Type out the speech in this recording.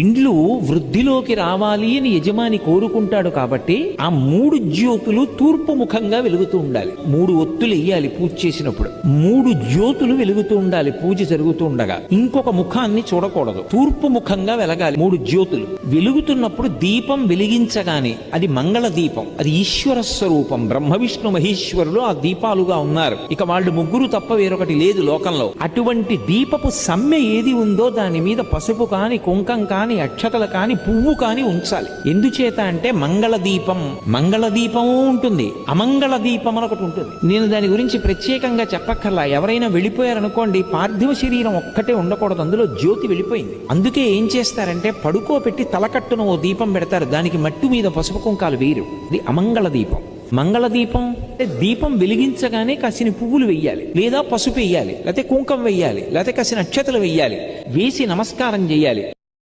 ఇండ్లు వృద్ధిలోకి రావాలి అని యజమాని కోరుకుంటాడు కాబట్టి ఆ 3 జ్యోతులు తూర్పు ముఖంగా వెలుగుతూ ఉండాలి. 3 ఒత్తులు వెయ్యాలి పూజ చేసినప్పుడు. 3 జ్యోతులు వెలుగుతూ ఉండాలి పూజ జరుగుతూ ఉండగా. ఇంకొక ముఖాన్ని చూడకూడదు, తూర్పు ముఖంగా వెలగాలి 3 జ్యోతులు. వెలుగుతున్నప్పుడు దీపం వెలిగించగానే అది మంగళ దీపం, అది ఈశ్వర స్వరూపం. బ్రహ్మ విష్ణు మహేశ్వరులు ఆ దీపాలుగా ఉన్నారు. ఇక వాళ్ళు ముగ్గురు తప్ప వేరొకటి లేదు లోకంలో. అటువంటి దీపపు సమ్మె ఏది ఉందో దాని మీద పసుపు కాని, కుంకం కాని, అక్షతలు కాని, పువ్వు కాని ఉంచాలి. ఎందుచేత అంటే మంగళ దీపము ఉంటుంది, అమంగళ దీపం అని ఒకటి ఉంటుంది. నేను దాని గురించి ప్రత్యేకంగా చెప్పక్కర్లా. ఎవరైనా వెళ్ళిపోయారనుకోండి, పార్థివ శరీరం ఒక్కటే ఉండకూడదు, అందులో జ్యోతి వెళ్ళిపోయింది. అందుకే ఏం చేస్తారంటే పడుకోబెట్టి తలకట్టున ఓ దీపం పెడతారు, దానికి మట్టు మీద పసుపు కుంకాలు వేయరు. ఇది అమంగళ దీపం. మంగళ దీపం అంటే దీపం వెలిగించగానే కాసిన పువ్వులు వెయ్యాలి, లేదా పసుపు వెయ్యాలి, లేకపోతే కుంకం వెయ్యాలి, లేకపోతే కాసిన అక్షతలు వెయ్యాలి, వేసి నమస్కారం చేయాలి.